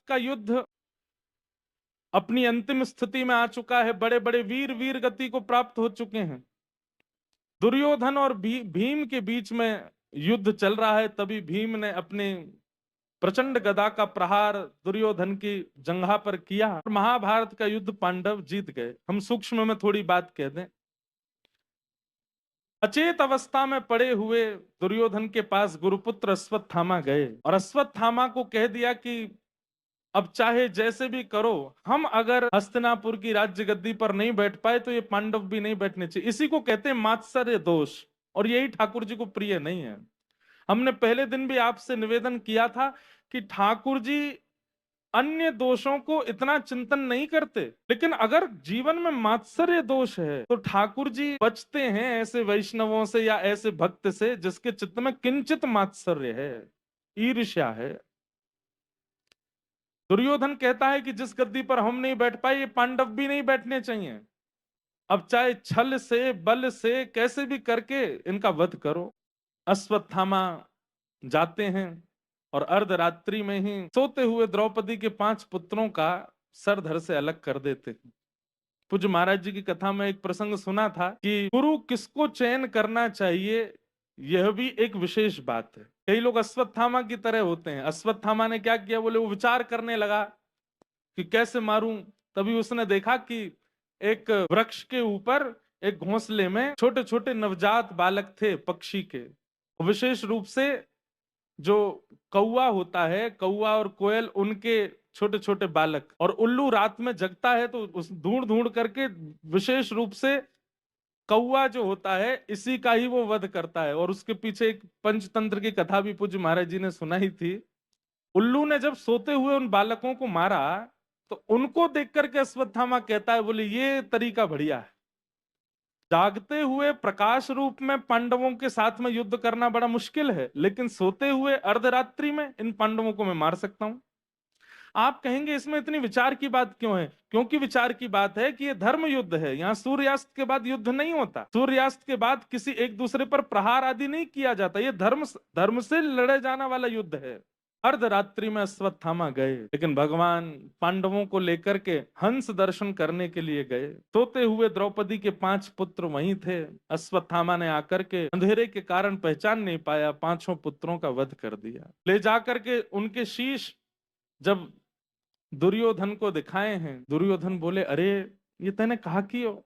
का युद्ध अपनी अंतिम स्थिति में आ चुका है। बड़े बड़े वीर वीर गति को प्राप्त हो चुके हैं। दुर्योधन और भीम के बीच में युद्ध चल रहा है। तभी भीम ने अपने प्रचंड गदा का प्रहार दुर्योधन की जंघा पर किया और महाभारत का युद्ध पांडव जीत गए। हम सूक्ष्म में थोड़ी बात कह दें। अचेत अवस्था में पड़े हुए दुर्योधन के पास गुरुपुत्र अश्वत्थामा गए और अश्वत्थामा को कह दिया कि अब चाहे जैसे भी करो, हम अगर हस्तिनापुर की राज्य गद्दी पर नहीं बैठ पाए तो ये पांडव भी नहीं बैठने चाहिए। इसी को कहते हैं मात्सर्य दोष, और यही ठाकुर जी को प्रिय नहीं है। हमने पहले दिन भी आपसे निवेदन किया था कि ठाकुर जी अन्य दोषों को इतना चिंतन नहीं करते, लेकिन अगर जीवन में मात्सर्य दोष है तो ठाकुर जी बचते हैं ऐसे वैष्णवों से या ऐसे भक्त से जिसके चित्त में किंचित मात्सर्य है, ईर्ष्या है। दुर्योधन कहता है कि जिस गद्दी पर हम नहीं बैठ पाए, ये पांडव भी नहीं बैठने चाहिए। अब चाहे छल से बल से कैसे भी करके इनका वध करो। अश्वत्थामा जाते हैं और अर्धरात्रि में ही सोते हुए द्रौपदी के 5 पुत्रों का सर धड़ से अलग कर देते हैं। पूज्य महाराज जी की कथा में एक प्रसंग सुना था कि गुरु किसको चयन करना चाहिए, यह भी एक विशेष बात है। कई लोग अश्वत्थामा की तरह होते हैं। अश्वत्थामा ने क्या किया, बोले वो विचार करने लगा कि कैसे मारूं। तभी उसने देखा कि एक वृक्ष के ऊपर एक घोंसले में छोटे छोटे नवजात बालक थे पक्षी के। विशेष रूप से जो कौवा होता है, कौवा और कोयल, उनके छोटे छोटे बालक। और उल्लू रात में जगता है तो उस ढूंढ ढूंढ करके विशेष रूप से कौवा जो होता है इसी का ही वो वध करता है। और उसके पीछे एक पंचतंत्र की कथा भी पूज्य महाराज जी ने सुनाई थी। उल्लू ने जब सोते हुए उन बालकों को मारा तो उनको देख करके अश्वत्थामा कहता है, बोले ये तरीका बढ़िया है। जागते हुए प्रकाश रूप में पांडवों के साथ में युद्ध करना बड़ा मुश्किल है, लेकिन सोते हुए अर्धरात्रि में इन पांडवों को मैं मार सकता हूं। आप कहेंगे इसमें इतनी विचार की बात क्यों है? क्योंकि विचार की बात है कि यह धर्म युद्ध है। यहाँ सूर्यास्त के बाद युद्ध नहीं होता। सूर्यास्त के बाद किसी एक दूसरे पर प्रहार आदि नहीं किया जाता। यह धर्म धर्म से लड़े जाने वाला युद्ध है। अर्धरात्रि में अश्वत्थामा गए, लेकिन भगवान पांडवों को लेकर के हंस दर्शन करने के लिए गए। सोते हुए द्रौपदी के 5 पुत्र वहीं थे। अश्वत्थामा ने आकर के अंधेरे के कारण पहचान नहीं पाया, 5 पुत्रों का वध कर दिया। ले जाकर के उनके शीश जब दुर्योधन को दिखाए हैं, दुर्योधन बोले, अरे ये तैने कहा कियो,